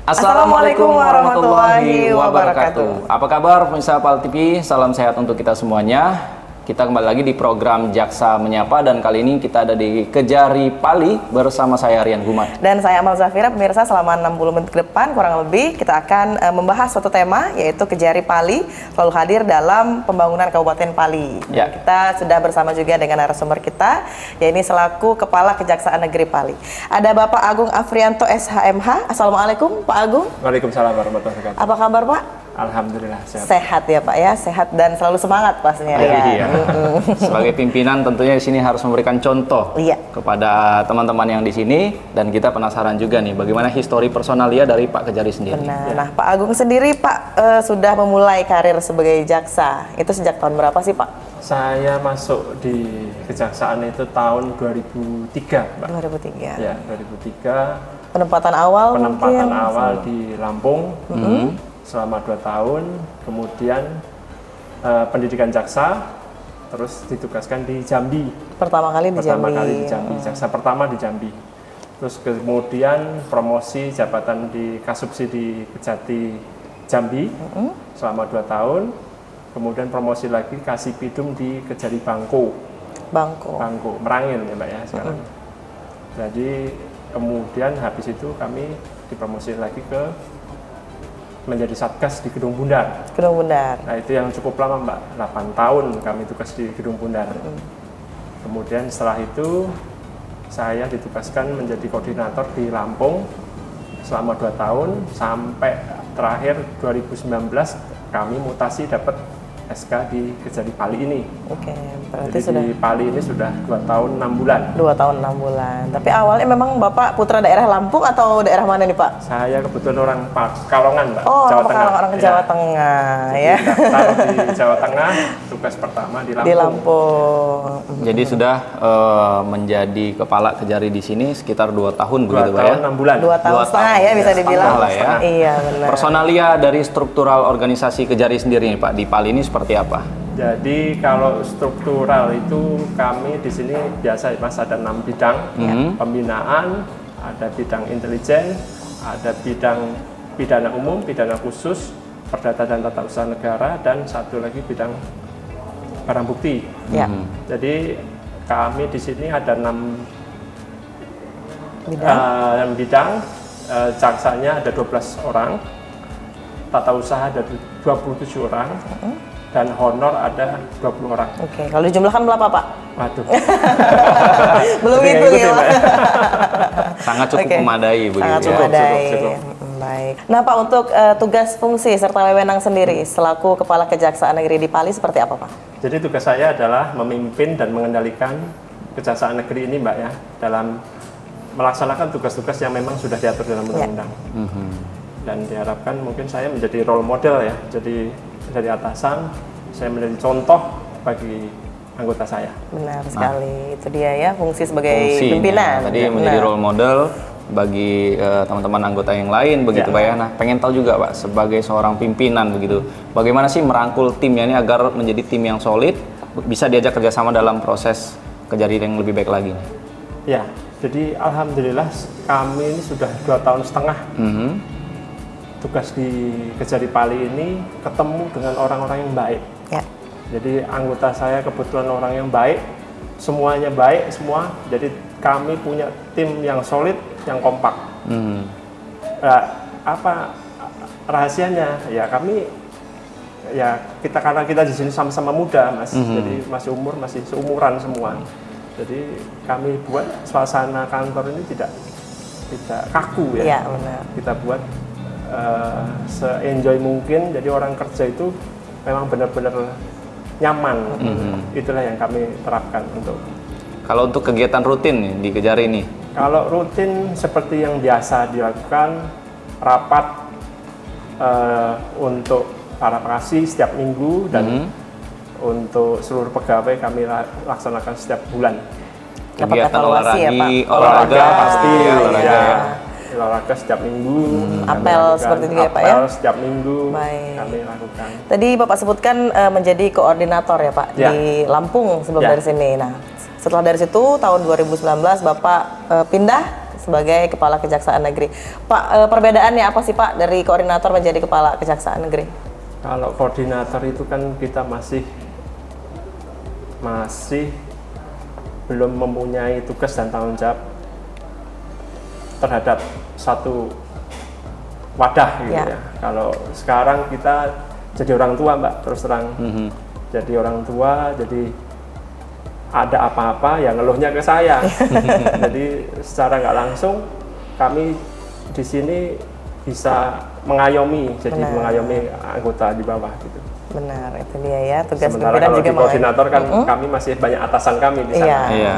Assalamualaikum warahmatullahi wabarakatuh. Apa kabar pemirsa PAL TV? Salam sehat untuk kita semuanya. Kita kembali lagi di program Jaksa Menyapa dan kali ini kita ada di Kejari Pali bersama saya Rian Gumat. Dan saya Amal Zafira. Pemirsa, selama 60 menit ke depan kurang lebih kita akan membahas suatu tema yaitu Kejari Pali selalu hadir dalam pembangunan Kabupaten Pali. Ya. Kita sudah bersama juga dengan narasumber kita, yaitu selaku Kepala Kejaksaan Negeri Pali. Ada Bapak Agung Afrianto SHMH. Assalamualaikum Pak Agung. Waalaikumsalam warahmatullahi wabarakatuh. Apa kabar Pak? Alhamdulillah sehat. Sehat ya Pak ya, sehat dan selalu semangat pastinya. Iya. Sebagai pimpinan tentunya di sini harus memberikan contoh kepada teman-teman yang di sini dan kita penasaran juga nih bagaimana histori personalia dari Pak Kejari sendiri. Benar. Nah, Pak Agung sendiri Pak sudah memulai karir sebagai jaksa. Itu sejak tahun berapa sih Pak? Saya masuk di kejaksaan itu tahun 2003, Mbak. 2003. Ya, 2003. Penempatan awal di Lampung. Selama 2 tahun, kemudian pendidikan jaksa, terus ditugaskan di Jambi. Pertama kali di Jambi, jaksa pertama di Jambi. Terus kemudian promosi jabatan di Kasubsi di Kejati Jambi selama 2 tahun. Kemudian promosi lagi Kasipidum di Kejari Bangko, Merangin ya Mbak ya sekarang. Jadi kemudian habis itu kami dipromosi lagi ke menjadi Satgas di Gedung Bundar. Nah itu yang cukup lama Mbak, 8 tahun kami tugas di Gedung Bundar. Kemudian setelah itu saya ditugaskan menjadi koordinator di Lampung selama 2 tahun sampai terakhir 2019 kami mutasi dapat SK di Kejari Pali ini. Oke, berarti jadi sudah di Pali ini sudah 2 tahun 6 bulan. 2 tahun 6 bulan. Tapi awalnya memang Bapak putra daerah Lampung atau daerah mana nih Pak? Saya kebetulan orang Pekalongan, Mbak. Oh, Jawa Tengah. Orang Jawa Tengah ya. Daftar di Jawa Tengah, tugas pertama di Lampung. Di Lampung. Jadi sudah menjadi kepala Kejari di sini sekitar 2 tahun begitu Pak ya? 2 tahun 6 bulan. 2 tahun setengah ya bisa dibilang. Ya. Iya benar. Personalia dari struktural organisasi Kejari sendiri nih Pak di Pali ini seperti apa? Jadi kalau struktural itu kami di sini biasa Mas ada 6 bidang. Pembinaan, ada bidang intelijen, ada bidang pidana umum, pidana khusus, perdata dan tata usaha negara, dan satu lagi bidang barang bukti. Jadi kami di sini ada 6 bidang. Jaksanya ada 12 orang, tata usaha ada 27 orang, dan honor ada 20 orang. Oke, kalau dijumlahkan berapa Pak? Waduh. Belum itu ya Pak. Sangat cukup memadai begitu. Sangat memadai. Baik. Nah Pak, untuk tugas fungsi serta wewenang sendiri selaku Kepala Kejaksaan Negeri di Pali seperti apa Pak? Jadi tugas saya adalah memimpin dan mengendalikan Kejaksaan Negeri ini Mbak ya, dalam melaksanakan tugas-tugas yang memang sudah diatur dalam undang-undang. Dan diharapkan mungkin saya menjadi role model ya, jadi dari atasan saya menjadi contoh bagi anggota saya. Benar sekali, itu dia ya fungsi sebagai pimpinan. Tadi menjadi role model bagi teman-teman anggota yang lain begitu Pak ya. Nah pengen tahu juga Pak sebagai seorang pimpinan begitu, bagaimana sih merangkul timnya ini agar menjadi tim yang solid, bisa diajak kerjasama dalam proses Kejari yang lebih baik lagi? Ya, jadi alhamdulillah kami ini sudah 2 tahun setengah. Tugas di Kejari Pali ini ketemu dengan orang-orang yang baik. Jadi anggota saya kebetulan orang yang baik, semuanya baik semua. Jadi kami punya tim yang solid, yang kompak. Nah, apa rahasianya? Ya kami, ya karena kita di sini sama-sama muda, Mas. Jadi masih seumuran semua. Jadi kami buat suasana kantor ini tidak kaku ya. Iya benar. Kita buat se-enjoy mungkin, jadi orang kerja itu memang benar-benar nyaman. Itulah yang kami terapkan untuk. Kalau untuk kegiatan rutin nih di Kejari ini? Kalau rutin seperti yang biasa dilakukan, rapat untuk para praksi setiap minggu dan untuk seluruh pegawai kami laksanakan setiap bulan. Kegiatan olahraga pasti ya. Olahraga setiap minggu, apel seperti itu ya Pak ya? Apel setiap minggu kami lakukan. Tadi Bapak sebutkan menjadi koordinator ya Pak di Lampung sebelum dari sini. Nah, setelah dari situ tahun 2019 Bapak pindah sebagai Kepala Kejaksaan Negeri. Pak, perbedaannya apa sih Pak dari koordinator menjadi Kepala Kejaksaan Negeri? Kalau koordinator itu kan kita masih belum mempunyai tugas dan tanggung jawab terhadap satu wadah gitu ya. Kalau sekarang kita jadi orang tua Mbak, terus terang jadi orang tua, jadi ada apa-apa ya ngeluhnya ke saya. Jadi secara nggak langsung kami di sini bisa mengayomi, jadi mengayomi anggota di bawah gitu. Benar, itu dia ya, tugas Sementara pimpinan kalau juga di koordinator kan kami masih banyak atasan kami di sana. Iya.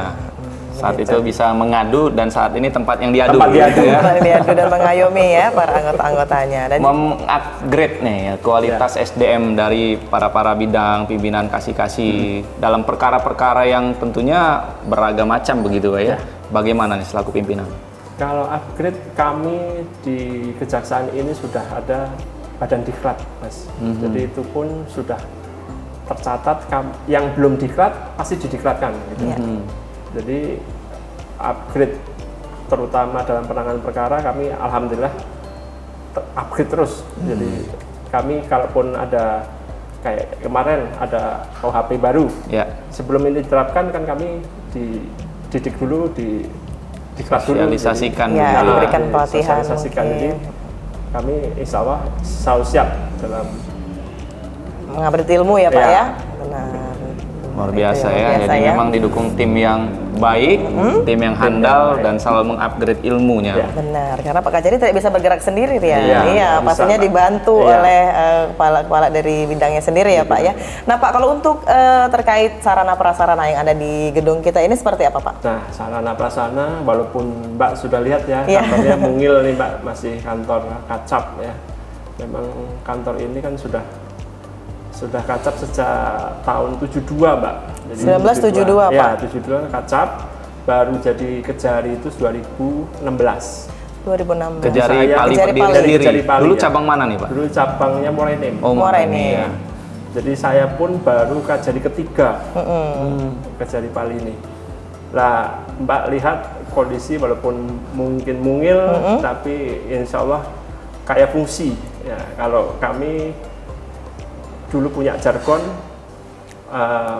Saat itu bisa mengadu dan saat ini tempat yang diadu. Tempat diadu. ya. Tempat diadu dan mengayomi ya para anggota-anggotanya. Dan Mengupgrade nih ya, kualitas SDM dari para bidang pimpinan kasih dalam perkara-perkara yang tentunya beragam macam begitu Pak ya. Bagaimana nih selaku pimpinan? Kalau upgrade kami di Kejaksaan ini sudah ada badan diklat Mas. Jadi itu pun sudah tercatat, yang belum diklat pasti didiklatkan gitu. Jadi upgrade terutama dalam penanganan perkara kami alhamdulillah upgrade terus. Jadi kami kalaupun ada kayak kemarin ada KUHP baru, sebelum ini diterapkan kan kami dididik dulu, diklat dulu, sosialisasikan ya, diberikan pelatihan. Jadi kami insya Allah selalu siap dalam mengupgrade ilmu ya Pak ya. Benar. Luar biasa ya. Luar biasa Jadi ya. memang didukung tim yang baik, tim yang handal dan selalu mengupgrade ilmunya. Benar, karena Pak Kajari tidak bisa bergerak sendiri ya. Iya, Iya, bisa, pastinya Pak. dibantu oleh kepala-kepala dari bidangnya sendiri ya Pak ya. Nah Pak, kalau untuk terkait sarana prasarana yang ada di gedung kita ini seperti apa Pak? Nah, sarana prasarana walaupun Mbak sudah lihat ya, kantornya mungil nih Mbak, masih kantor kacap ya. Memang kantor ini kan sudah kacap sejak tahun 72 Mbak. Jadi 1972 Pak? Ya, 72 kacap, baru jadi Kejari itu 2016. 2016. Kejari Pali Kejari berdiri Pali. sendiri. Kejari Pali, Dulu ya. cabang mana nih Pak? Dulu cabangnya Morenim. Oh, Morenim. Ya. Jadi saya pun baru Kejari ketiga, Kejari Pali ini. Lah Mbak lihat kondisi walaupun mungkin mungil, tapi insya Allah kayak fungsi. Ya, kalau kami dulu punya jargon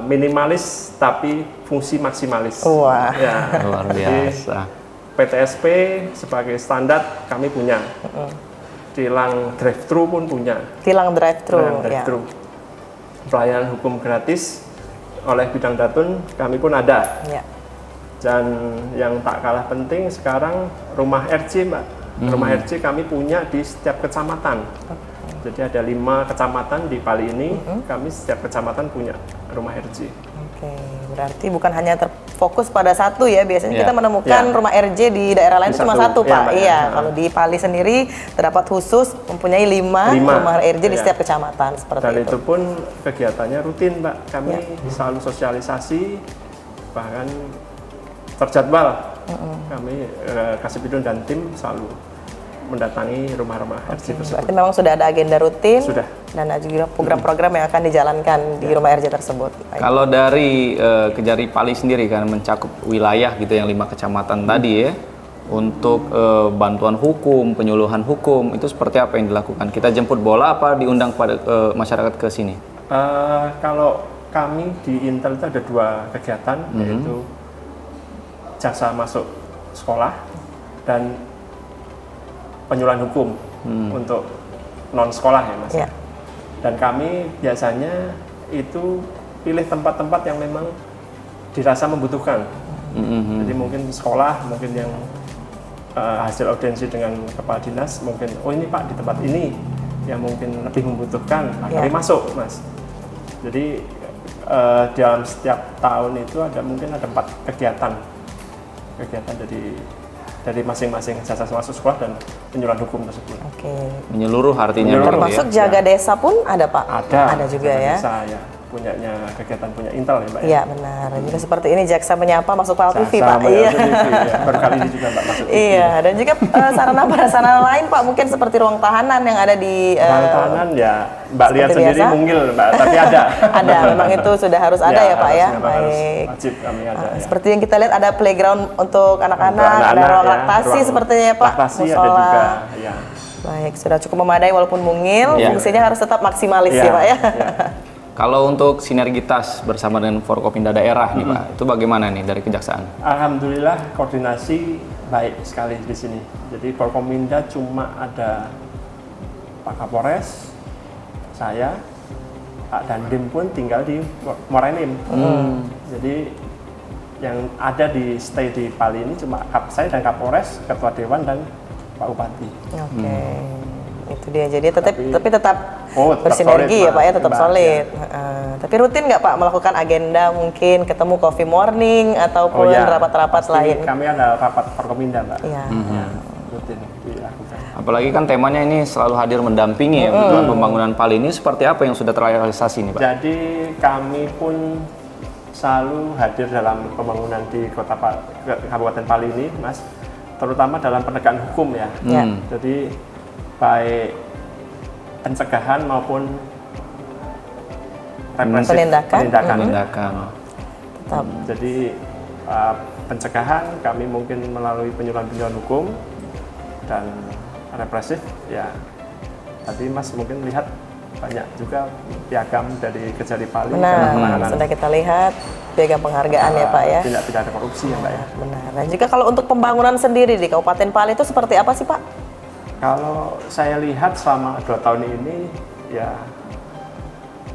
minimalis tapi fungsi maksimalis. Wah. Ya. Luar Jadi, biasa. PTSP sebagai standar kami punya. Tilang drive-thru pun punya. Tilang drive-thru. Tilang Ya. drive-thru. Pelayanan hukum gratis oleh bidang datun kami pun ada. Ya. Dan yang tak kalah penting sekarang rumah RC Mbak. Rumah RC kami punya di setiap kecamatan. Jadi ada 5 kecamatan di Pali ini, kami setiap kecamatan punya rumah RJ. Oke, berarti bukan hanya terfokus pada satu ya. Biasanya kita menemukan Ya. rumah RJ di daerah lain Di itu cuma satu. satu Ya, Pak. Mbak, Iya, ya. kalau di Pali sendiri terdapat khusus mempunyai 5 rumah RJ di Ya. setiap kecamatan seperti Dan itu. itu pun kegiatannya rutin Mbak. Kami selalu sosialisasi, bahkan terjadwal. Kami Kasipidun dan tim selalu mendatangi rumah-rumah RJ tersebut. Berarti memang sudah ada agenda rutin Sudah. dan ada juga program-program yang akan dijalankan di rumah RJ tersebut. Baik. Kalau dari Kejari Pali sendiri kan mencakup wilayah gitu yang 5 kecamatan tadi ya. Untuk bantuan hukum, penyuluhan hukum itu seperti apa yang dilakukan? Kita jemput bola apa diundang pada masyarakat ke sini? Kalau kami di Intel itu ada 2 kegiatan, yaitu jasa masuk sekolah dan penyuluhan hukum untuk non sekolah ya Mas. Ya. Dan kami biasanya itu pilih tempat-tempat yang memang dirasa membutuhkan. Jadi mungkin sekolah, mungkin yang hasil audiensi dengan kepala dinas, mungkin oh ini Pak di tempat ini yang mungkin lebih membutuhkan, kami masuk Mas. Jadi dalam setiap tahun itu mungkin ada 4 kegiatan dari masing-masing jasa masuk sekolah dan penyuluhan hukum tersebut. Oke. Menyeluruh artinya Menyeluruh. gitu Termasuk ya. jaga desa pun ada Pak? Ada juga jaga ya. desa, ya. kegiatan punya Intel ya Mbak ya. Iya benar. Dan juga seperti ini Jaksa Menyapa masuk PAL TV Pak. Sama Iya. ya, TV, ya. Baru kali ini juga Mbak masuk TV. Iya, dan juga sarana prasarana lain Pak, mungkin seperti ruang tahanan yang ada di Ruang tahanan ya Mbak lihat seperti sendiri biasa? mungil Mbak, tapi ada. ada, memang itu sudah harus ada ya Pak harus, ya. memang harus Baik. wajib kami ada ya. Seperti yang kita lihat ada playground untuk anak-anak, ada anak-anak, ruang ya, laktasi ruang sepertinya ya Pak. laktasi ada Musola. juga ya. Baik, sudah cukup memadai walaupun mungil, Iya. fungsinya harus tetap maksimalis Iya, ya Pak ya. iya. Kalau untuk sinergitas bersama dengan Forkopimda daerah nih Pak, itu bagaimana nih dari kejaksaan? Alhamdulillah koordinasi baik sekali di sini. Jadi Forkopimda cuma ada Pak Kapolres, saya, Pak Dandim pun tinggal di Morenim. Jadi yang ada di stay di Pali ini cuma saya dan Kapolres, Ketua Dewan dan Pak Bupati. Oke. Itu dia. Jadi tetap tetap tetap bersinergi solid, ya Pak ya, Mbak. tetap Mbak, solid. Tapi rutin nggak Pak melakukan agenda mungkin ketemu coffee morning ataupun rapat-rapat pasti lain? Kami ada rapat Forkopimda Mbak. Iya. Ya, rutin dilakukan. Apalagi kan temanya ini selalu hadir mendampingi ya dalam pembangunan Pali ini, seperti apa yang sudah terrealisasi nih Pak? Jadi kami pun selalu hadir dalam pembangunan di Kabupaten Pali ini, Mas, terutama dalam penegakan hukum ya. Ya. Jadi baik pencegahan maupun represif, Penindakan. Penindakan. Tetap. Jadi pencegahan kami mungkin melalui penyuluhan hukum dan represif ya. Tadi Mas mungkin lihat banyak juga piagam dari Kejari Pali Benar, penanganan sudah kita lihat piagam penghargaan ya Pak ya. tindak pidana korupsi ya Mbak ya. Benar. Dan juga kalau untuk pembangunan sendiri di Kabupaten Pali itu seperti apa sih Pak? Kalau saya lihat selama 2 tahun ini ya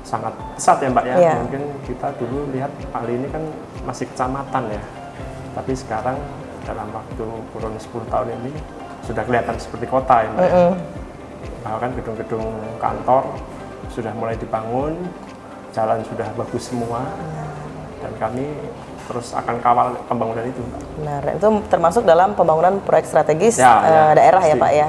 sangat pesat ya Mbak ya. Iya. Mungkin kita dulu lihat Pali ini kan masih kecamatan ya. Tapi sekarang dalam waktu kurun 10 tahun ini sudah kelihatan seperti kota ya Mbak ya. Bahkan gedung-gedung kantor sudah mulai dibangun, jalan sudah bagus semua. Dan kami terus akan kawal pembangunan itu Mbak. Benar, itu termasuk dalam pembangunan proyek strategis Ya, daerah ya pasti. Pak ya.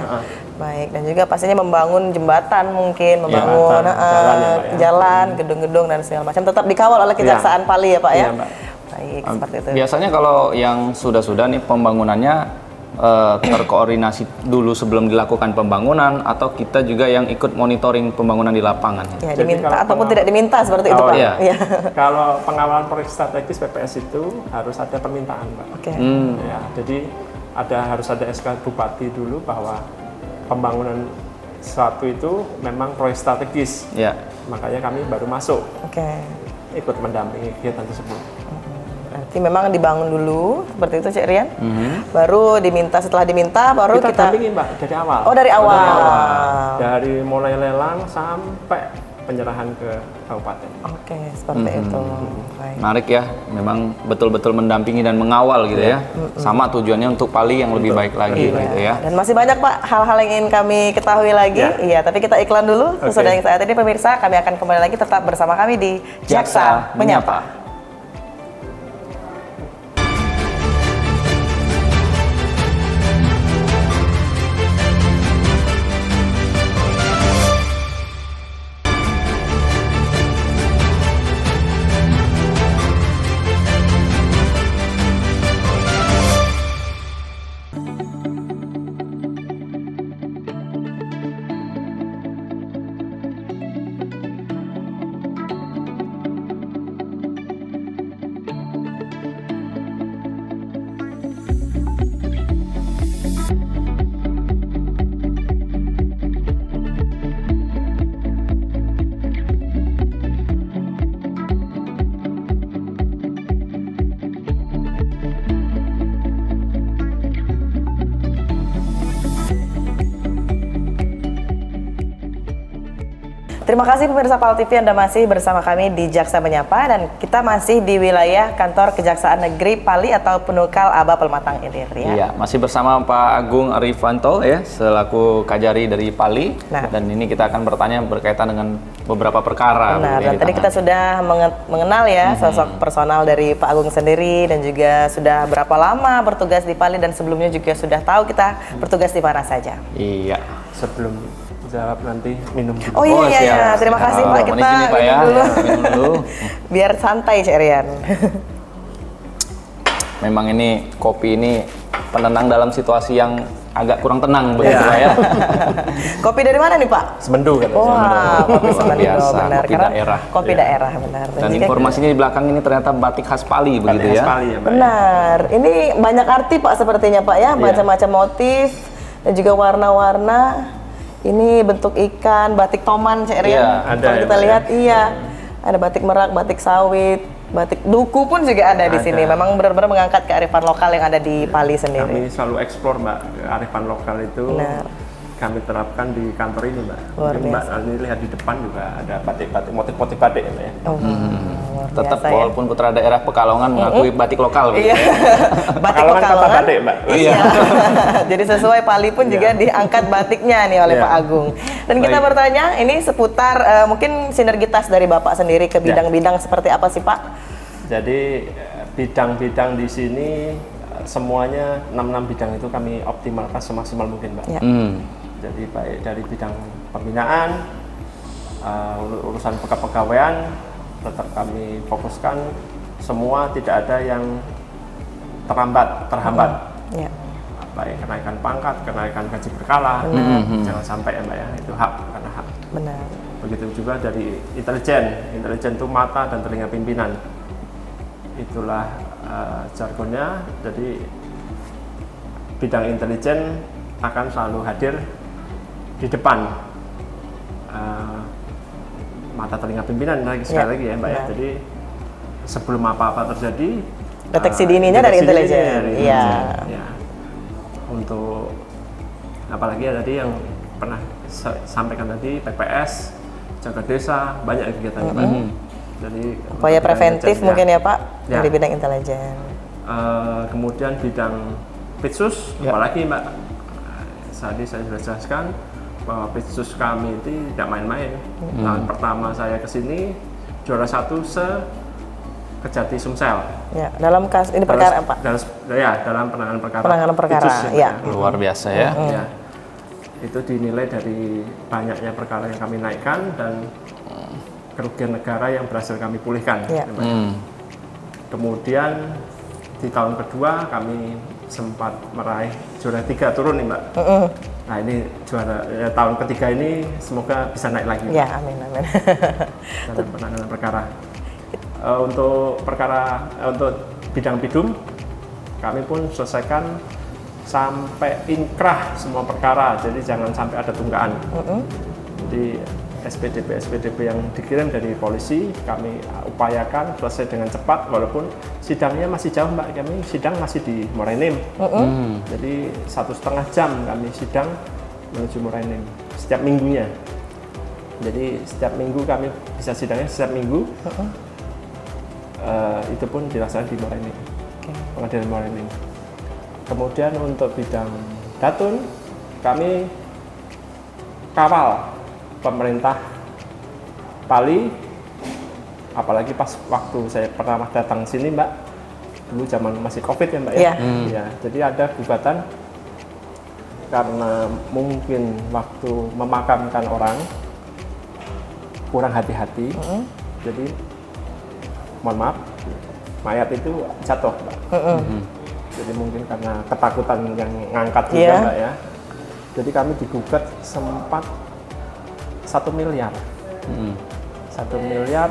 Baik, dan juga pastinya membangun jembatan mungkin, membangun jembatan, jalan ya, Pak, ya. jalan, gedung-gedung dan segala macam tetap dikawal oleh Kejaksaan Pali ya Pak ya. Iya, Mbak. Baik, seperti itu. Biasanya kalau yang sudah-sudah nih pembangunannya terkoordinasi dulu sebelum dilakukan pembangunan, atau kita juga yang ikut monitoring pembangunan di lapangan? Ya, Jadi diminta kalau ataupun tidak diminta seperti itu Oh, Pak. iya. Iya. Kalau pengawalan proyek strategis PPS itu harus ada permintaan Mbak. Oke. Ya, jadi harus ada SK Bupati dulu bahwa pembangunan suatu itu memang proyek strategis. Ya. Makanya kami baru masuk Oke. ikut mendampingi kegiatan tersebut. Berarti memang dibangun dulu seperti itu Cik Rian. Baru diminta, setelah diminta baru Kita kita dampingi Mbak dari awal. Oh, dari awal. Dari mulai lelang sampai penyerahan ke kabupaten. Oke, seperti itu. Baik. Menarik ya, memang betul-betul mendampingi dan mengawal gitu ya. Sama tujuannya untuk Pali yang lebih baik lagi gitu ya. Dan masih banyak Pak hal-hal yang ingin kami ketahui lagi. Ya. Iya, tapi kita iklan dulu. Sesudah yang saat ini pemirsa, kami akan kembali lagi tetap bersama kami di Jaksa Menyapa. Terima kasih pemirsa PAL TV, Anda masih bersama kami di Jaksa Menyapa dan kita masih di wilayah kantor Kejaksaan Negeri Pali atau Penukal Aba Pematang Ilir ya. Iya, masih bersama Pak Agung Arifanto ya, selaku Kajari dari Pali. Nah. Dan ini kita akan bertanya berkaitan dengan beberapa perkara. Benar, yang dan tadi kita ditangani. sudah mengenal ya sosok personal dari Pak Agung sendiri dan juga sudah berapa lama bertugas di Pali dan sebelumnya juga sudah tahu kita bertugas di mana saja. Iya. Sebelum jawab nanti minum dulu. Oh iya, siap. iya. Terima kasih Pak. Mohon Kita izin nih, Pak, ya. minum dulu. Minum dulu. Biar santai Cik Rian. Memang ini kopi ini penenang dalam situasi yang agak kurang tenang begitu Iya. Pak ya. Kopi dari mana nih Pak? Semendu kan. Wah, kopi Luar Semendo, biasa, benar. kopi Karena daerah. Kopi Iya. daerah, benar. Dan juga- informasinya di belakang ini ternyata batik khas Pali begitu ya. Sekali ya, Mbak. Benar. Ini banyak arti Pak sepertinya Pak ya, macam-macam motif dan juga warna-warna. Ini bentuk ikan, batik toman Cik Rian. Iya, ada Kalau ya, kita Mbak, lihat iya. Ada batik merak, batik sawit, batik duku pun juga ada di Ada. sini. Memang benar-benar mengangkat kearifan lokal yang ada di Pali sendiri. Kami selalu eksplor Mbak, kearifan lokal itu Benar. kami terapkan di kantor ini Mbak. Luar Jadi, Mbak, biasa. ini lihat di depan juga ada batik-batik, motif-motif batik ya Mbak ya. Oh, luar Tetap biasa ya. walaupun putra daerah Pekalongan mengakui batik lokal begitu Iya. ya. Batik Pekalongan kata Pekalongan. batik Mbak. Iya. Jadi sesuai Pali pun juga diangkat batiknya nih oleh Iya. Pak Agung. Dan kita Baik. bertanya ini seputar mungkin sinergitas dari Bapak sendiri ke bidang-bidang seperti apa sih Pak? Jadi bidang-bidang di sini semuanya 6 bidang itu kami optimalkan semaksimal mungkin Mbak. Ya. Jadi baik dari bidang pembinaan, urusan kepegawaian tetap kami fokuskan, semua tidak ada yang terhambat. Ya. Baik kenaikan pangkat, kenaikan gaji berkala, jangan sampai ya Mbak ya, itu hak karena hak. Benar. Begitu juga dari intelijen itu mata dan telinga pimpinan. Itulah jargonnya. Jadi bidang intelijen akan selalu hadir di depan mata telinga pimpinan sekali lagi ya Mbak ya. benar. Jadi sebelum apa-apa terjadi, Deteksi dininya dari deteksi intelijen. dininya dari Iya. intelijen, ya. Untuk apalagi ya tadi yang pernah sampaikan tadi, PPS, jaga desa, banyak kegiatan Mbak. Jadi Upaya untuk bidang preventif intelijen, mungkin ya Pak Ya. dari bidang intelijen. Kemudian bidang Pitsus, apalagi Mbak, tadi saya sudah jelaskan bahwa Pitsus kami itu tidak main-main. Tahun pertama saya ke sini juara 1 Kejati Sumsel. Ya, dalam kasus ini perkara apa? Dalam penanganan perkara. Penanganan perkara, Pitsus, ya. Luar biasa ya. Ya. Itu dinilai dari banyaknya perkara yang kami naikkan dan kerugian negara yang berhasil kami pulihkan. Ya. Mbak. Kemudian di tahun kedua kami sempat meraih juara 3 turun nih Mbak. Nah ini juara tahun ketiga ini semoga bisa naik lagi Mbak, Ya, amin amin. dalam penanganan perkara. Untuk bidang bidum kami pun selesaikan sampai inkrah semua perkara, jadi jangan sampai ada tunggaan. Jadi SPDP yang dikirim dari polisi kami upayakan selesai dengan cepat, walaupun sidangnya masih jauh Mbak, kami sidang masih di Morenim. Jadi 1,5 jam kami sidang menuju Morenim setiap minggunya. Jadi setiap minggu kami bisa sidangnya setiap minggu. Itu pun dilaksanakan di Morenim, pengadilan Morenim. Kemudian untuk bidang Datun kami kawal pemerintah Pali, apalagi pas waktu saya pertama datang sini Mbak, dulu zaman masih COVID ya Mbak ya. Iya. Ya, jadi ada gugatan karena mungkin waktu memakamkan orang kurang hati-hati, jadi mohon maaf mayat itu jatuh Mbak. Jadi mungkin karena ketakutan yang ngangkat juga Iya. Mbak ya. Jadi kami digugat sempat 1 miliar. 1 miliar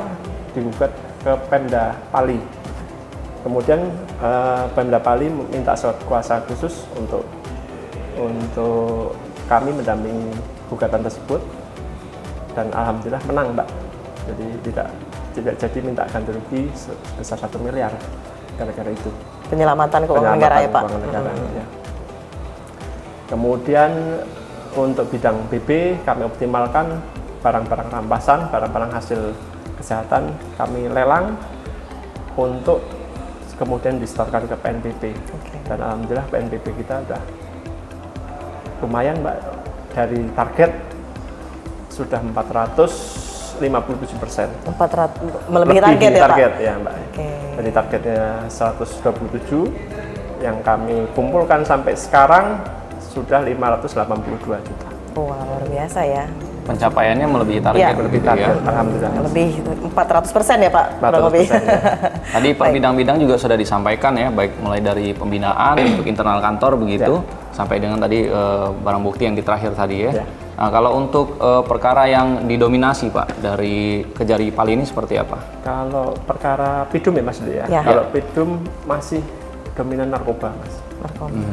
digugat ke Pemda Pali. Kemudian Pemda Pali minta surat kuasa khusus untuk kami mendampingi gugatan tersebut, dan alhamdulillah menang Mbak. Jadi tidak jadi minta ganti rugi sebesar 1 miliar gara-gara itu. Penyelamatan keuangan negara ya Pak. Keuangan negara, ya. Kemudian untuk bidang BB kami optimalkan barang-barang rampasan, barang-barang hasil kesehatan kami lelang untuk kemudian disetorkan ke PNBP. Dan alhamdulillah PNBP kita udah lumayan Mbak, dari target sudah 457%. 400 melebihi target ya Pak. Target ya Mbak. Oke. Dari targetnya 127 yang kami kumpulkan sampai sekarang sudah 582 juta. Wah, luar biasa ya. Pencapaiannya melebihi target Iya. Lebih gitu ya. target, alhamdulillah. Lebih 400% ya Pak, kurang lebih. 400% ya. Tadi per bidang-bidang juga sudah disampaikan ya, baik mulai dari pembinaan untuk internal kantor begitu, sampai dengan tadi barang bukti yang di terakhir tadi ya. Ya. Nah, kalau untuk perkara yang didominasi Pak dari Kejari Pali ini seperti apa? Kalau perkara PIDUM ya Mas ya. Ya. Kalau PIDUM masih dominan narkoba Mas. Narkoba.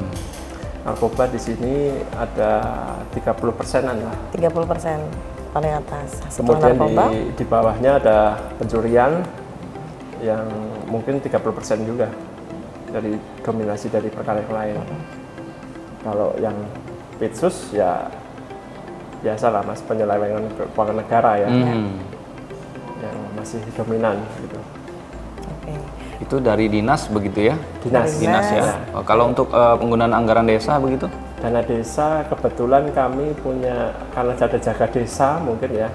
Narkoba di sini ada 30%-an lah. 30% paling atas. Setelah Kemudian narkoba, di bawahnya ada pencurian yang mungkin 30% juga dari dominasi dari perkara yang lain. Kalau yang Pitsus ya biasa lah Mas, penyelewengan keuangan negara ya, yang masih dominan gitu. oke. Itu dari dinas begitu ya? Dinas. Dinas ya. Oh, kalau untuk penggunaan anggaran desa begitu? Dana desa kebetulan kami punya, karena ada jaga desa mungkin ya,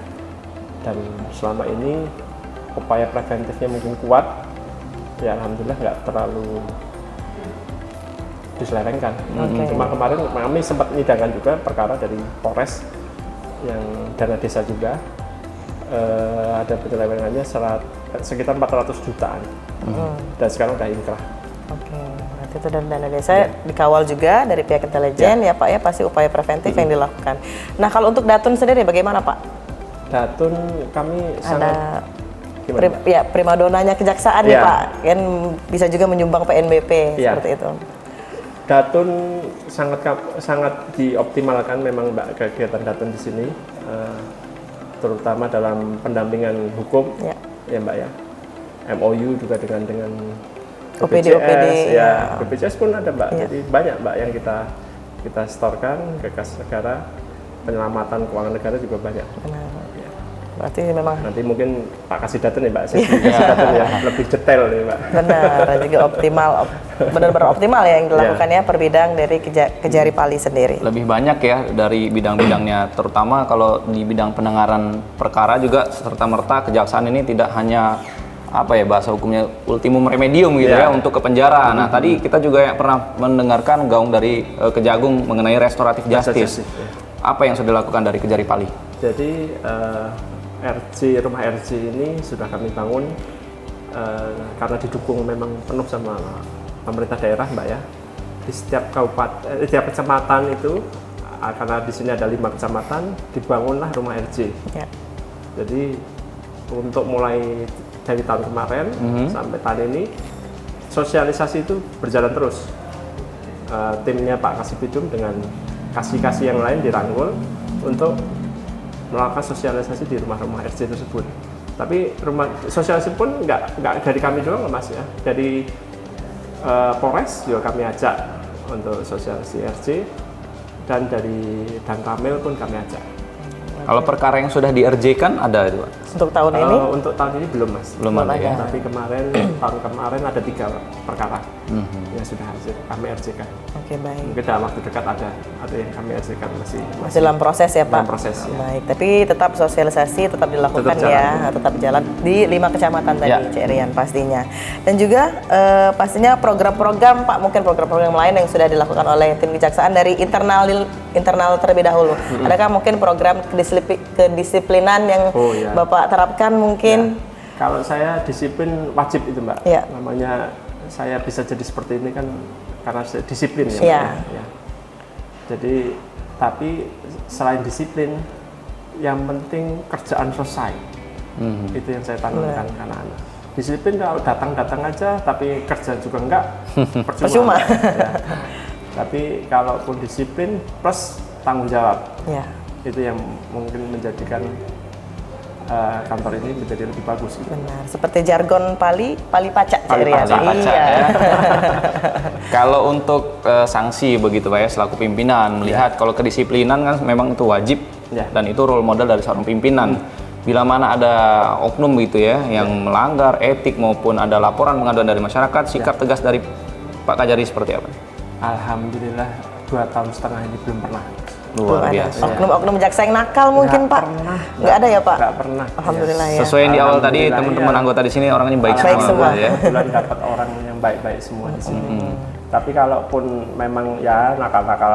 dan selama ini upaya preventifnya mungkin kuat, ya alhamdulillah nggak terlalu diselewengkan. Cuma kemarin kami sempat menyidangkan juga perkara dari Polres yang dana desa juga, ada penyelewengannya sekitar 400 jutaan, dan sekarang udah inkrah. Oke, berarti itu dari dana desa dikawal juga dari pihak intelijen ya Pak ya, pasti upaya preventif yang dilakukan. Nah kalau untuk Datun sendiri bagaimana Pak? Datun kami Ada gimana, Mbak? ya primadonanya kejaksaan nih Ya. Pak, kan bisa juga menyumbang PNBP Ya. seperti itu. Datun sangat dioptimalkan memang Mbak, kegiatan Datun di sini, terutama dalam pendampingan hukum ya Mbak ya. MOU juga dengan OPD, BPJS, ya. BPJS pun ada Mbak. Ya. Jadi banyak Mbak yang kita setorkan ke kas negara, penyelamatan keuangan negara juga banyak. Benar. Berarti memang Nanti mungkin Pak kasih Datun ya Mbak, sesi kasih Datun ya, lebih detail nih Mbak. benar dan juga optimal, benar-benar optimal ya yang dilakukan ya per bidang dari Kejari Pali sendiri. Lebih banyak ya dari bidang-bidangnya, terutama kalau di bidang penanganan perkara juga serta-merta kejaksaan ini tidak hanya apa ya bahasa hukumnya ultimum remedium gitu ya untuk ke penjara. Nah tadi kita juga pernah mendengarkan gaung dari Kejagung mengenai restoratif justice. Apa yang sudah dilakukan dari Kejari Pali? Jadi rumah RJ ini sudah kami bangun karena didukung memang penuh sama pemerintah daerah Mbak ya. Di setiap kabupaten, setiap kecamatan itu, karena di sini ada 5 kecamatan, dibangunlah rumah RJ. Ya. Jadi untuk mulai dari tahun kemarin sampai tahun ini, sosialisasi itu berjalan terus. Timnya Pak Kasipidum dengan kasih-kasih yang lain dirangkul untuk melakukan sosialisasi di rumah-rumah RJ tersebut. Tapi rumah sosialisasi pun nggak dari kami doang Mas ya, dari Polres juga kami ajak untuk sosialisasi RJ, dan dari Danramil pun kami ajak. Kalau perkara yang sudah di-RJ-kan ada itu Pak? Untuk tahun ini Untuk tahun ini belum Mas. Belum ada ya? Tapi tahun kemarin ada 3 perkara yang sudah kami RJ-kan. oke baik. Mungkin dalam waktu dekat ada yang kami RJ-kan masih Masih dalam proses ya Pak. dalam proses ya. Baik, tapi tetap sosialisasi tetap dilakukan Tetap jalan. ya, tetap jalan di 5 kecamatan tadi, Ya. Cik Rian pastinya. Dan juga pastinya program-program Pak, mungkin program-program lain yang sudah dilakukan oleh tim kejaksaan dari internal terlebih dahulu. Adakah mungkin program kedisiplinan yang Oh, iya. Bapak terapkan mungkin? Kalau saya disiplin wajib itu Mbak. Ya. Namanya saya bisa jadi seperti ini kan karena saya disiplin ya. Iya. Mbak, ya. Jadi tapi selain disiplin, yang penting kerjaan selesai. Itu yang saya tanamkan ke anak-anak. Disiplin kalau datang-datang aja tapi kerja juga enggak, Percuma. Ya. Tapi kalaupun disiplin plus tanggung jawab, Ya. itu yang mungkin menjadikan kantor ini menjadi lebih bagus gitu. Benar. Seperti jargon Pali pacak, Cik Pali Rian. pacak, Iya. ya. Kalau untuk sanksi begitu Pak ya selaku pimpinan melihat kalau kedisiplinan kan memang itu wajib Ya. dan itu role model dari seorang pimpinan. Bila mana ada oknum gitu ya yang melanggar etik maupun ada laporan pengaduan dari masyarakat, sikap tegas dari Pak Kajari seperti apa? Alhamdulillah 2,5 tahun ini belum pernah. Luar Belum ada. biasa. Oknum-oknum jaksa yang nakal mungkin Pak? Nggak ada ya Pak? Nggak pernah. Alhamdulillah ya. Sesuai yang di awal tadi Alhamdulillah, teman-teman iya. anggota di sini orangnya baik, Baik semua. ya. Kebetulan dapat orang yang baik-baik semua di sini. Tapi kalaupun memang ya nakal-nakal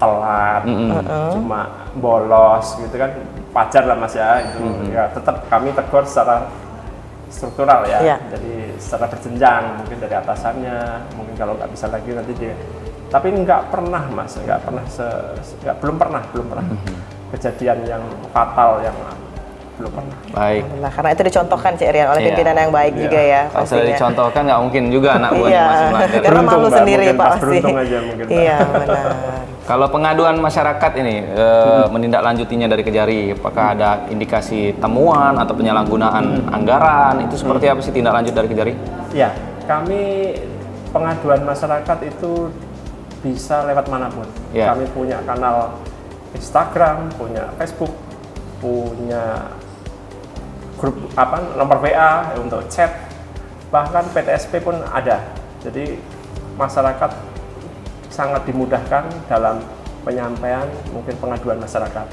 telat, cuma bolos gitu kan, wajar lah Mas ya. Itu ya tetap kami tegur secara struktural ya. Iya. Jadi secara berjenjang, mungkin dari atasannya, mungkin kalau nggak bisa lagi nanti dia. Tapi nggak pernah Mas, belum pernah kejadian yang fatal yang belum pernah. Baik. Alhamdulillah, karena itu dicontohkan Cik Rian oleh Iya. pimpinan yang baik juga ya Kalau sudah pastinya. dicontohkan nggak mungkin juga anak buahnya Iya, masih melanggar. karena malu Mbak, sendiri mungkin Pak pas pasti. beruntung aja mungkin, Mbak. Iya benar. Kalau pengaduan masyarakat ini menindaklanjutinya dari Kejari, apakah ada indikasi temuan atau penyalahgunaan anggaran? Itu seperti apa sih tindak lanjut dari Kejari? Ya, kami pengaduan masyarakat itu bisa lewat manapun. Ya. Kami punya kanal Instagram, punya Facebook, punya grup nomor WA untuk chat, bahkan PTSP pun ada. Jadi masyarakat sangat dimudahkan dalam penyampaian mungkin pengaduan masyarakat.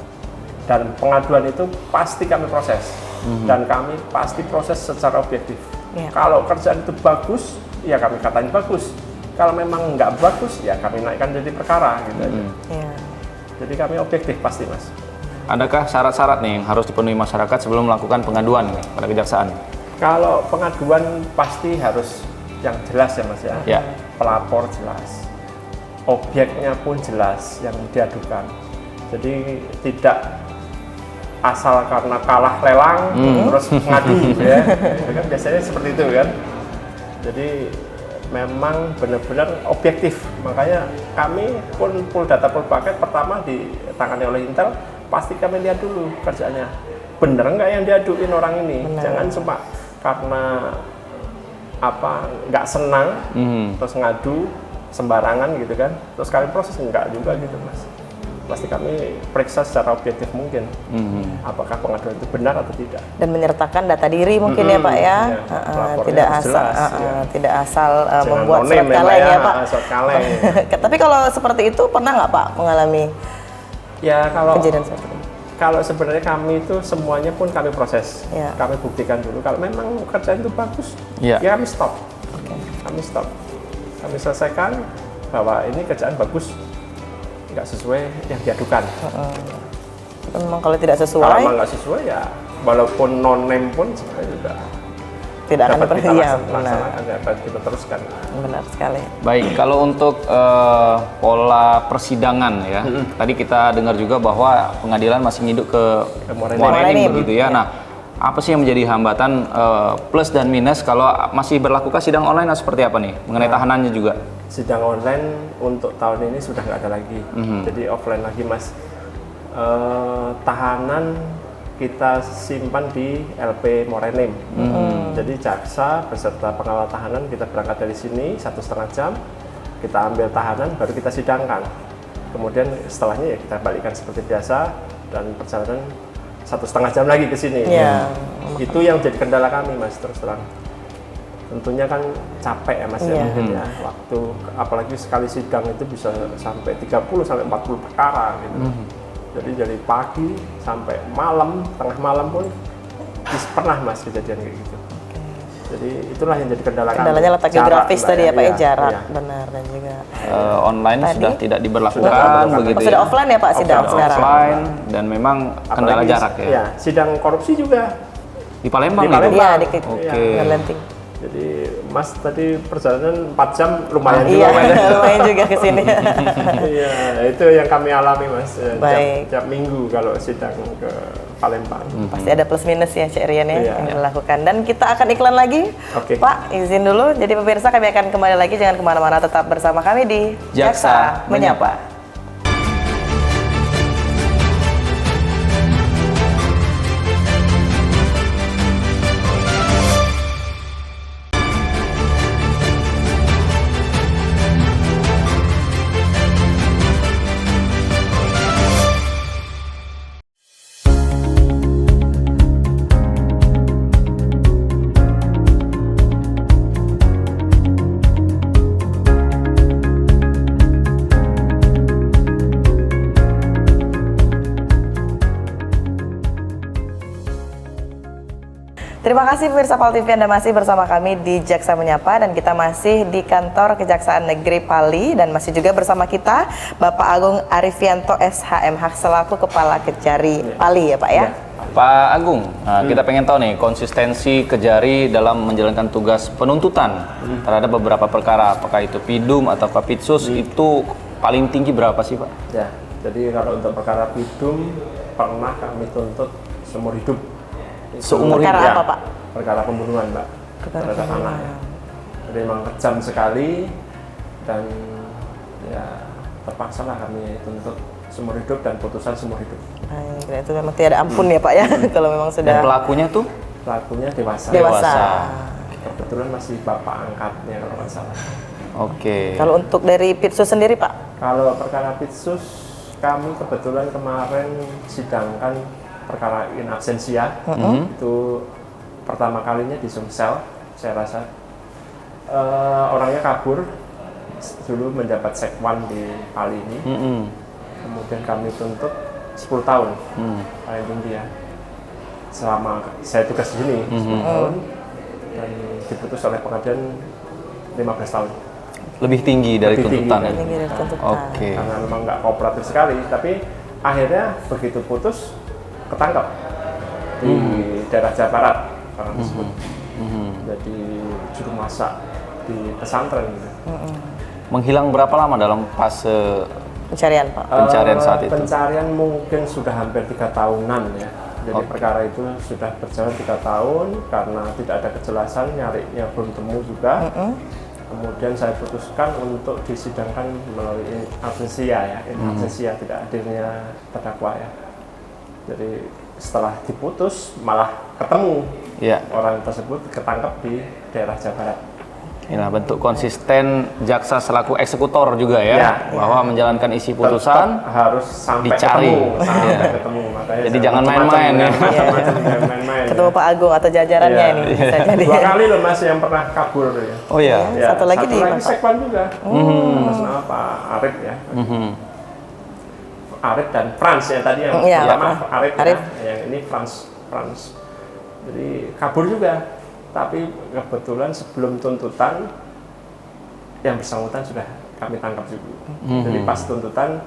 Dan pengaduan itu pasti kami proses dan kami pasti proses secara objektif. Ya. Kalau kerjaan itu bagus, ya kami katain bagus. Kalau memang nggak bagus, ya kami naikkan jadi perkara gitu aja. Iya. Jadi kami objektif pasti Mas. Adakah syarat-syarat nih yang harus dipenuhi masyarakat sebelum melakukan pengaduan nih pada kejaksaan? Kalau pengaduan pasti harus yang jelas ya Mas ya. Ya. Pelapor jelas, objeknya pun jelas yang diadukan. Jadi tidak asal karena kalah lelang terus ngadu ya. Itu kan biasanya seperti itu kan. Jadi memang benar-benar objektif. Makanya kami pun full data full paket pertama ditangani oleh Intel, pasti kami lihat dulu kerjaannya. Bener nggak yang diaduin orang ini? Benar. Jangan cuma karena nggak senang terus ngadu sembarangan gitu kan. Terus kami proses enggak juga gitu Mas. Pasti kami periksa secara objektif mungkin apakah pengaduan itu benar atau tidak. Dan menyertakan data diri mungkin ya Pak ya. Iya. Lapornya Tidak harus asal jelas, ya. tidak asal Jangan membuat no surat name kaleng ya ya, Pak. surat kaleng. Tapi kalau seperti itu pernah nggak Pak mengalami Ya kalau kejadian seperti itu? Kalau sebenarnya kami itu semuanya pun kami proses, Ya. kami buktikan dulu. Kalau memang kerjaan itu bagus, Ya. ya kami stop, kami selesaikan bahwa ini kerjaan bagus, nggak sesuai yang diadukan. Memang kalau tidak Kalau sesuai memang nggak sesuai ya, walaupun non name pun sebenarnya juga tidak akan dapat kita berhenti. Benar, laksanakan, dapat kita teruskan. benar sekali. Baik, kalau untuk pola persidangan ya, tadi kita dengar juga bahwa pengadilan masih ngiduk ke Morenim. Morenim Morenim. begitu ya. Nah, apa sih yang menjadi hambatan plus dan minus kalau masih berlaku sidang online atau seperti apa nih mengenai tahanannya juga? Sidang online untuk tahun ini sudah nggak ada lagi, jadi offline lagi Mas. Tahanan kita simpan di LP Morenim. Jadi jaksa beserta pengawal tahanan kita berangkat dari sini 1,5 jam, kita ambil tahanan baru kita sidangkan. Kemudian setelahnya ya kita balikkan seperti biasa dan perjalanan 1,5 jam lagi ke sini. Iya. Itu yang jadi kendala kami Mas, terus terang. Tentunya kan capek ya Mas ya, Iya. mungkin ya. Waktu apalagi sekali sidang itu bisa sampai 30 sampai 40 perkara gitu. Jadi dari pagi sampai malam, tengah malam pun pernah Mas kejadian kayak gitu. Jadi itulah yang jadi kendala kami. Kendalanya letak Jarak, geografis Mbak, tadi ya Pak ya, iya, jarak. iya. Benar, dan juga Online Tadi? sudah tidak diberlakukan Sudah begitu sudah ya. offline ya Pak sidang Offline, sekarang. Offline dan memang kendala Apalagi, jarak ya. Iya, sidang korupsi juga. Di Palembang Di gitu. Palembang. Iya, di Oke. Lenting. Jadi Mas tadi perjalanan 4 jam lumayan Iya, juga Mas. lumayan juga ke sini. Iya, itu yang kami alami Mas. Baik. Tiap minggu kalau sidang ke Palembang. Pasti ada plus minus ya Cik Rian ya Iya. yang dilakukan. Dan kita akan iklan lagi. Oke. Pak, izin dulu. Jadi pemirsa kami akan kembali lagi. Jangan kemana-mana, tetap bersama kami di Jaksa Menyapa. Terima kasih pemirsa Pal TV, Anda masih bersama kami di Jaksa Menyapa dan kita masih di kantor Kejaksaan Negeri Pali dan masih juga bersama kita Bapak Agung Arifianto SHMH selaku Kepala Kejari Pali ya Pak ya. Pak Agung, nah, kita pengen tahu nih konsistensi Kejari dalam menjalankan tugas penuntutan terhadap beberapa perkara, apakah itu Pidum atau Kapitsus itu paling tinggi berapa sih Pak? Ya, jadi kalau untuk perkara Pidum pernah kami tuntut seumur hidup. Seumur hidup Perkara ya? apa Pak? Perkara pembunuhan, Mbak. Perkara Terhadap anak. Jadi memang kejam sekali dan ya terpaksa lah kami tuntut seumur hidup dan putusan seumur hidup. Baik, dan itu memang tiada ampun ya Pak ya kalau memang Dan sudah pelakunya tuh? Pelakunya dewasa. dewasa. Kebetulan masih bapak angkatnya kalau nggak salah. Oke. Kalau untuk dari Pitsus sendiri Pak? Kalau perkara Pitsus, kami kebetulan kemarin sidangkan perkara in absentia. Itu pertama kalinya di Sumsel, saya rasa. Orangnya kabur, dulu mendapat sekwan di Pali ini. Kemudian kami tuntut 10 tahun, paling tinggi ya. Selama saya tugas di sini, 10 tahun, dan diputus oleh pengadilan 15 tahun. Lebih tinggi dari Lebih tinggi tuntutan. dari Tinggi dari tuntutan. Oke. Karena memang nggak kooperatif sekali, tapi akhirnya begitu putus ketangkap di daerah Jawa Barat orang tersebut. Jadi juru masak di pesantren gitu. Menghilang berapa lama dalam fase Pencarian Pak? pencarian saat itu? Pencarian mungkin sudah hampir 3 tahunan ya. Jadi perkara itu sudah berjalan 3 tahun karena tidak ada kejelasan, nyarinya belum temu juga. Kemudian saya putuskan untuk disidangkan melalui absentia ya, in absentia, tidak hadirnya terdakwa ya. Jadi setelah diputus malah ketemu Ya. orang tersebut ketangkap di daerah Jawa Barat. Inilah bentuk konsisten jaksa selaku eksekutor juga ya, Ya. bahwa menjalankan isi putusan. Tetap harus sampai dicari. sampai Iya. ketemu. Makanya Jadi saya jangan macam-macam main-main ya. macam-macam, jangan main-main. Ketemu ya. Pak Agung atau jajarannya Iya. ini bisa jadi. 2 kali loh Mas yang pernah kabur ya. Oh ya. Ya, Satu lagi di mana, Pak? sekwan juga. Atas nama Pak Arif ya. Arif dan Frans ya tadi yang Iya, pertama Pak. Arif, Arif. Ya, yang ini Frans. Jadi kabur juga. Tapi kebetulan sebelum tuntutan yang bersangkutan sudah kami tangkap juga. Jadi pas tuntutan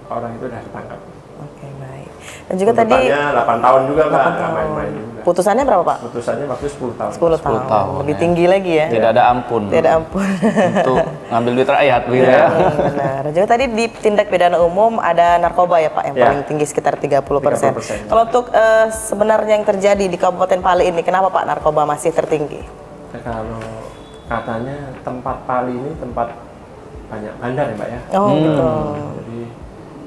orang itu sudah ditangkap. Oke, baik. Dan juga tadi Tuntutannya 8 tahun juga Mbak, 8 nggak tahun. main-main juga. Putusannya berapa Pak? Putusannya waktu 10 tahun. 10 tahun. tahun, Lebih ya. tinggi lagi ya. Tidak ada ampun. Tidak ampun. Untuk ngambil duit rakyat begitu ya. Benar. Dan juga tadi di tindak pidana umum ada narkoba ya Pak yang Ya. paling tinggi sekitar 30%. 30%. Kalau untuk sebenarnya yang terjadi di Kabupaten Pali ini, kenapa Pak narkoba masih tertinggi? Ya, kalau katanya tempat Pali ini tempat banyak bandar ya Mbak ya. Oh gitu. Jadi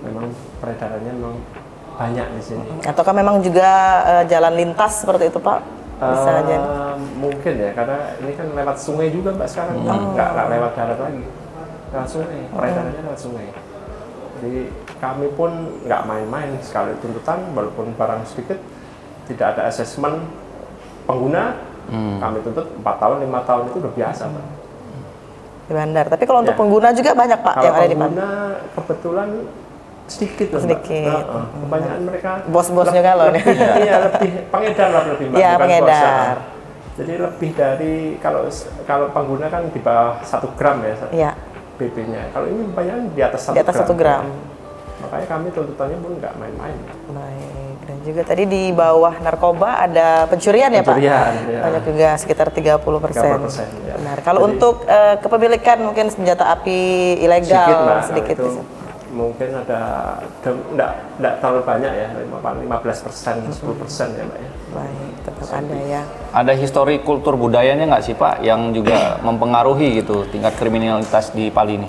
memang peredarannya memang banyak di sini. Ataukah memang juga jalan lintas seperti itu Pak? Bisa aja. Mungkin ya, karena ini kan lewat sungai juga Mbak sekarang, nggak lewat darat lagi, lewat sungai, peredarannya lewat sungai. Jadi kami pun nggak main-main sekali tuntutan, walaupun barang sedikit, tidak ada asesmen pengguna, kami tuntut 4 tahun, 5 tahun itu udah biasa Mbak. Di bandar. Tapi kalau untuk Ya. pengguna juga banyak Pak Kalau yang ada di bandar. pengguna kebetulan sedikit loh, Mbak. Sedikit. Kebanyakan mereka Bos-bos juga loh nih. Iya, lebih pengedar lah lebih Mbak, Iya, bukan pengedar. bos. Jadi lebih dari kalau pengguna kan di bawah 1 gram ya Iya, BB-nya. Kalau ini kebanyakan di atas 1 di atas 1 gram. Makanya kami tuntutannya pun nggak main-main. Baik. Dan juga tadi di bawah narkoba ada pencurian ya Pak? Pencurian, ya. Banyak juga sekitar 30%. 30%, ya. Benar. Kalau Jadi- untuk kepemilikan mungkin senjata api ilegal sedikit, itu bisa. mungkin ada enggak terlalu banyak ya, 15%, 10% ya Mbak ya. Baik, tetap ada ya. Ada histori kultur budayanya nggak sih Pak yang juga mempengaruhi gitu tingkat kriminalitas di Pali ini?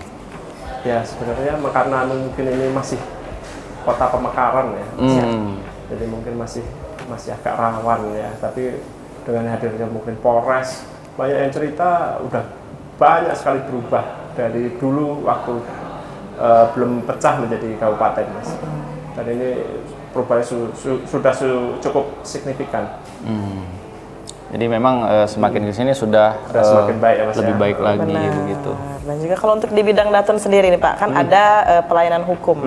Ya sebenarnya karena mungkin ini masih kota pemekaran ya, Mas, ya. Jadi mungkin masih agak rawan ya. Tapi dengan hadirnya mungkin Polres, banyak yang cerita udah banyak sekali berubah dari dulu waktu belum pecah menjadi kabupaten Mas. Dan ini perubahannya sudah cukup signifikan. Jadi memang semakin kesini sudah Sudah semakin baik ya Mas lebih ya. baik lagi Benar. begitu. Dan juga kalau untuk di bidang Datun sendiri nih Pak, kan ada pelayanan hukum.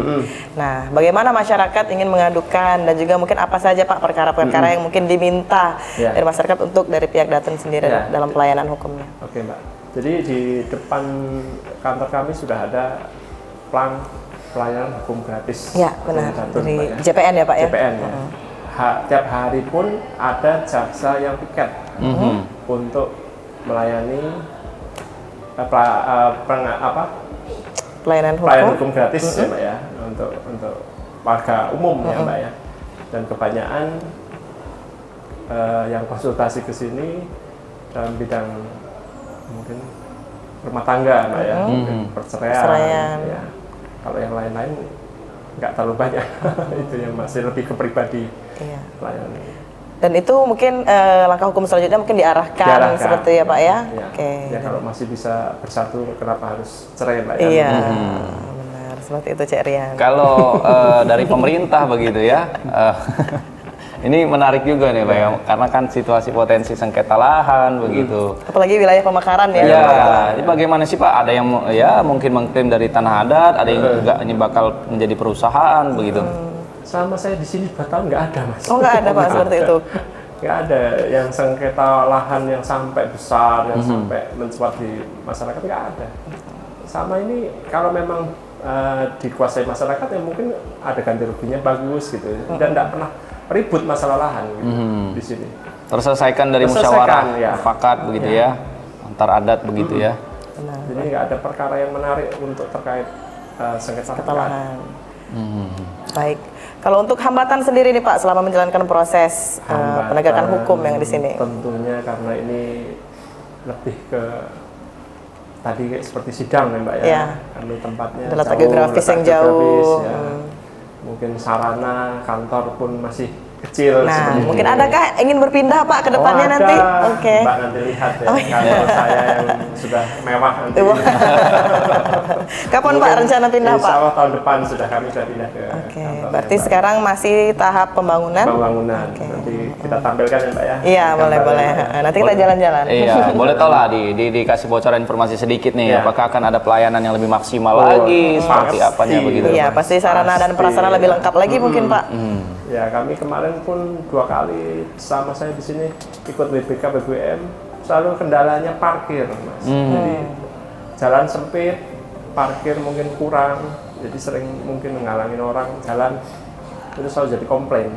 Nah, bagaimana masyarakat ingin mengadukan dan juga mungkin apa saja Pak perkara-perkara yang mungkin diminta dari masyarakat untuk dari pihak Datun sendiri dalam pelayanan hukumnya? Oke Mbak, jadi di depan kantor kami sudah ada plan pelayanan hukum gratis. Ya, benar. Datun, Dari Mbak, ya. JPN ya Pak ya? JPN ya. Tiap hari pun ada jaksa yang piket untuk melayani Pelayanan hukum gratis ya Mbak ya, untuk warga umum ya Mbak ya. Dan kebanyakan yang konsultasi ke sini dalam bidang mungkin rumah tangga Mbak ya, mungkin perceraian. Ya. Kalau yang lain-lain nggak terlalu banyak. Itu yang masih lebih ke pribadi pelayanan. Dan itu mungkin langkah hukum selanjutnya mungkin diarahkan seperti ya Pak ya? Oke. Ya kalau masih bisa bersatu, kenapa harus cerai Mbak ya? Iya, benar. Seperti itu Cik Rian. Kalau dari pemerintah begitu ya, ini menarik juga nih Pak ya, karena kan situasi potensi sengketa lahan begitu. Apalagi wilayah pemekaran ya. Iya, ini bagaimana sih Pak? Ada yang ya mungkin mengklaim dari tanah adat, ada yang juga ini bakal menjadi perusahaan begitu. Selama saya di sini 2 tahun nggak ada Mas. Oh nggak ada Pak seperti itu? Nggak ada yang sengketa lahan yang sampai besar, yang sampai mencuat di masyarakat, nggak ada. Sama ini kalau memang dikuasai masyarakat ya mungkin ada ganti ruginya bagus gitu, dan nggak pernah ribut masalah lahan gitu, di sini. Terselesaikan dari musyawarah mufakat begitu ya, antar adat begitu ya. Benar. Jadi nggak ada perkara yang menarik untuk terkait sengketa lahan. Baik. Kalau untuk hambatan sendiri nih Pak selama menjalankan proses penegakan hukum yang di sini. Tentunya karena ini lebih ke tadi kayak seperti sidang ya Mbak ya. Kami tempatnya letak geografis yang jauh. Ya. Mungkin sarana kantor pun masih kecil. Nah, mungkin adakah ingin berpindah Pak ke depannya nanti? Oke. Mbak nanti lihat ya, kantor saya yang sudah mewah nanti. Kapan Pak rencana pindah Pak? Insya Allah tahun depan kami sudah pindah ke kantor. Berarti sekarang masih tahap pembangunan? Pembangunan. Nanti kita tampilkan ya Mbak ya. Iya, boleh. Nanti kita jalan-jalan. Iya, boleh tahu lah dikasih bocoran informasi sedikit nih. Apakah akan ada pelayanan yang lebih maksimal lagi? Seperti apanya begitu? Iya, pasti sarana dan prasarana lebih lengkap lagi mungkin Pak. Ya, kami kemarin pun 2 kali sama saya di sini ikut WBK BBM, selalu kendalanya parkir, Mas. Jadi jalan sempit, parkir mungkin kurang, jadi sering mungkin menghalangin orang jalan, itu selalu jadi komplain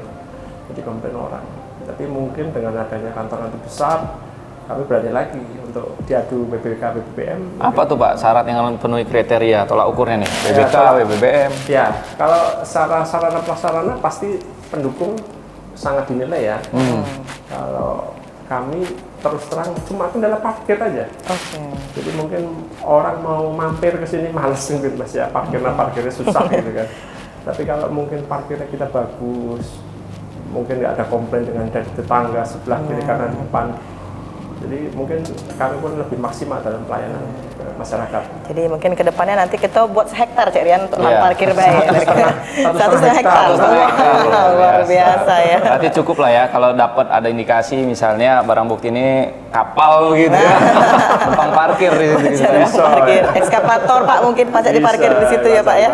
orang. Tapi mungkin dengan adanya kantor nanti besar, kami berani lagi untuk diadu BBK BBM. Apa tuh Pak syarat yang memenuhi kriteria tolak ukurnya nih? BBK, BBM? Ya, kalau sarana prasarana pasti pendukung sangat dinilai ya. Kalau kami terus terang cuma kendala parkir aja. Jadi mungkin orang mau mampir ke sini males mungkin Mas ya, parkirnya susah gitu kan. Tapi kalau mungkin parkirnya kita bagus, mungkin nggak ada komplain dengan dari tetangga sebelah kiri kanan depan. Jadi mungkin kami pun lebih maksimal dalam pelayanan ke masyarakat. Jadi mungkin kedepannya nanti kita buat hektar Cik Rian untuk parkir baik. 1,5 hektar. Luar biasa ya. Berarti cukup lah ya kalau dapat ada indikasi misalnya barang bukti ini kapal gitu ya. Numpang parkir di situ. Parkir ekskavator Pak mungkin pajak diparkir di situ ya Pak ya.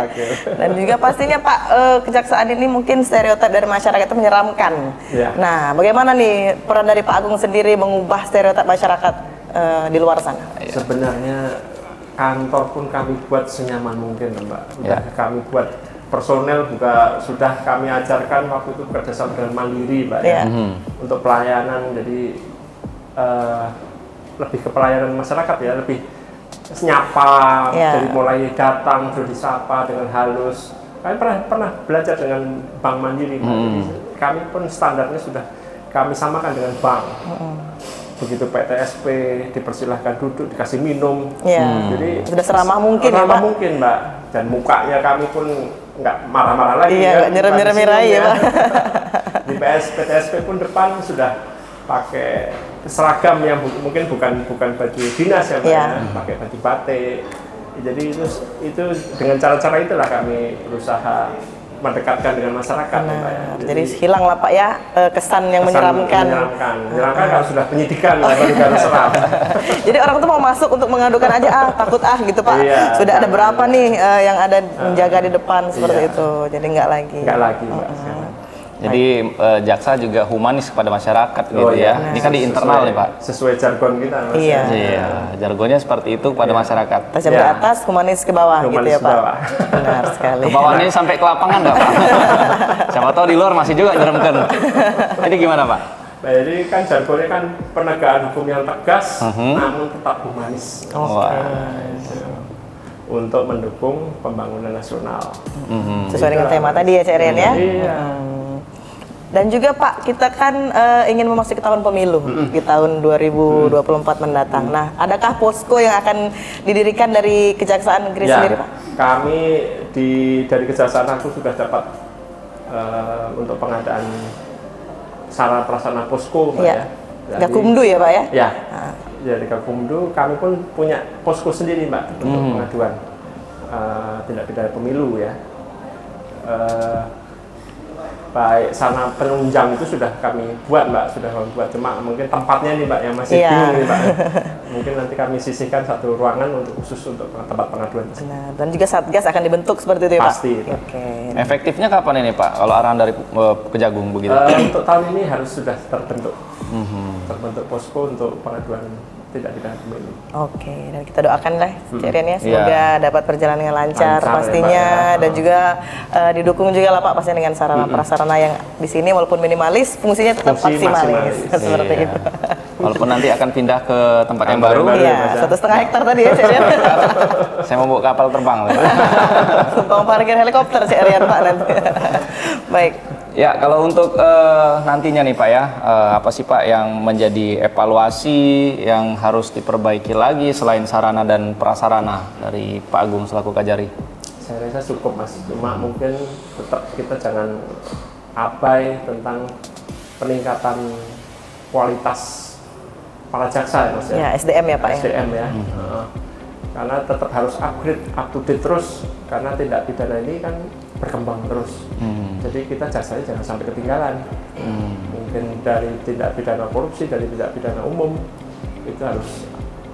Dan juga pastinya Pak kejaksaan ini mungkin stereotip dari masyarakat itu menyeramkan. Nah, bagaimana nih peran dari Pak Agung sendiri mengubah stereotip masyarakat di luar sana? Sebenarnya kantor pun kami buat senyaman mungkin Mbak. Kami buat personel juga sudah kami ajarkan waktu itu kerjasama dengan Mandiri Mbak ya. Untuk pelayanan, jadi lebih ke pelayanan masyarakat ya, lebih nyapa, dari mulai datang sudah disapa dengan halus. Kami pernah belajar dengan Bank Mandiri, jadi kami pun standarnya sudah kami samakan dengan bank. Begitu PTSP dipersilahkan duduk, dikasih minum, jadi sudah seramah mungkin ya Pak? Ramah mungkin Mbak, dan mukanya kami pun nggak marah-marah lagi. Iya, nggak nyerem-nyerem ya Pak. Di PTSP pun depan sudah pakai seragam yang mungkin bukan baju dinas ya Mbak, pakai baju batik. Jadi itu dengan cara-cara itulah kami berusaha mendekatkan dengan masyarakat. Ya, Pak, ya. Jadi hilang lah Pak ya kesan yang menyeramkan. Menyeramkan kalau sudah penyidikan, baru seram. Jadi orang tuh mau masuk untuk mengadukan aja takut gitu Pak. Iya, Sudah ada berapa nih yang ada menjaga di depan seperti iya. itu. Jadi nggak lagi. Nggak lagi, Mbak. Sekarang. Jadi jaksa juga humanis kepada masyarakat gitu ya. Ini kan di internal nih Pak. Sesuai jargon kita, Mas. Iya. Iya, jargonnya seperti itu kepada masyarakat. Tajam ke atas, humanis ke bawah gitu Humanis ya Pak. ke bawah. Benar sekali. Ke bawahnya sampai ke lapangan nggak Pak? Siapa tahu di luar masih juga nyeremkan. Jadi gimana Pak? Nah, jadi kan jargonnya kan penegakan hukum yang tegas, namun tetap humanis. Wah. Untuk mendukung pembangunan nasional. Sesuai dengan tema tadi ya Cik Rian ya. Iya. Dan juga Pak, kita kan ingin memasuki tahun pemilu di tahun 2024 mendatang. Nah, adakah posko yang akan didirikan dari Kejaksaan Negeri sendiri Pak? Kami dari Kejaksaan Agung sudah dapat untuk pengadaan sarana prasarana posko, Mbak, ya. Gakumdu ya Pak ya? Ya. Dari Gakumdu kami pun punya posko sendiri Mbak untuk pengaduan tindak pidana pemilu ya. Baik sarana penunjang itu sudah kami buat Mbak, sudah kami buat, cuma mungkin tempatnya nih Mbak yang masih bingung nih Mbak. Mungkin nanti kami sisihkan satu ruangan untuk khusus untuk tempat pengaduan. Nah, dan juga Satgas akan dibentuk seperti itu ya Pak? Pasti. Oke. Efektifnya kapan ini Pak? Kalau arahan dari Kejagung begitu? Untuk tahun ini harus sudah terbentuk. Terbentuk posko untuk pengaduan tidak pidana pemilu. Oke, dan kita doakan lah Cik Rian ya, semoga dapat berjalan dengan lancar pastinya, ya, Pak, dan juga didukung juga lah Pak pastinya dengan sarana prasarana yang di sini walaupun minimalis, fungsinya tetap maksimalis. Seperti itu. Walaupun nanti akan pindah ke tempat yang baru. Iya, 1,5 hektar tadi ya Cik Rian. Saya mau bawa kapal terbang. Tumpang parkir helikopter Cik Rian Pak nanti. Baik. Ya, kalau untuk nantinya nih Pak ya, apa sih Pak yang menjadi evaluasi yang harus diperbaiki lagi selain sarana dan prasarana dari Pak Agung selaku Kajari? Saya rasa cukup Mas, cuma mungkin tetap kita jangan abai tentang peningkatan kualitas para jaksa ya Mas ya. Ya, SDM ya Pak SDM ya. Karena tetap harus upgrade, up to date terus, karena tindak pidana ini kan berkembang terus. Jadi kita jaksanya jangan sampai ketinggalan. Mungkin dari tindak pidana korupsi, dari tindak pidana umum itu harus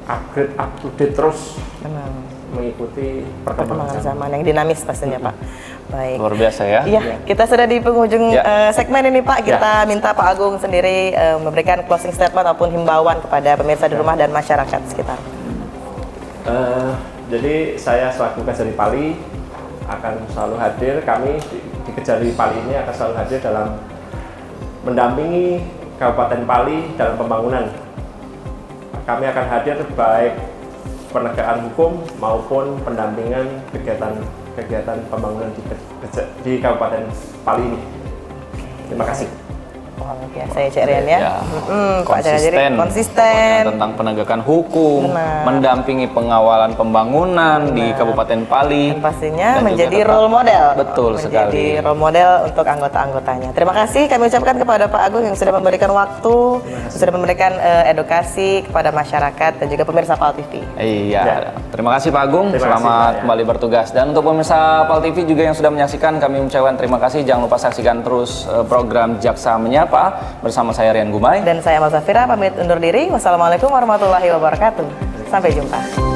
upgrade, up to date terus. Benar. Mengikuti Perkembangan zaman yang dinamis pastinya Pak. Baik. Luar biasa ya. Iya, kita sudah di penghujung segmen ini Pak. Kita minta Pak Agung sendiri memberikan closing statement ataupun himbauan kepada pemirsa di rumah dan masyarakat sekitar. Jadi saya selaku Kajari Pali akan selalu hadir, kami di Kejari Pali ini akan selalu hadir dalam mendampingi Kabupaten Pali dalam pembangunan. Kami akan hadir baik penegakan hukum maupun pendampingan kegiatan pembangunan di Kabupaten Pali ini. Terima kasih. Wah, biasa ya Cik Rian ya. Pak konsisten tentang penegakan hukum, mendampingi pengawalan pembangunan di Kabupaten Pali, dan pastinya menjadi role model. Betul sekali. Menjadi role model untuk anggota-anggotanya. Terima kasih kami ucapkan kepada Pak Agung yang sudah memberikan waktu, sudah memberikan edukasi kepada masyarakat dan juga pemirsa PAL TV. Iya. Terima kasih Pak Agung. Selamat kembali bertugas. Dan untuk pemirsa PAL TV juga yang sudah menyaksikan, kami mengucapkan terima kasih. Jangan lupa saksikan terus program Jaksa Menyapa bersama saya Rian Gumai dan saya Amal Safira pamit undur diri. Wassalamualaikum warahmatullahi wabarakatuh. Sampai jumpa.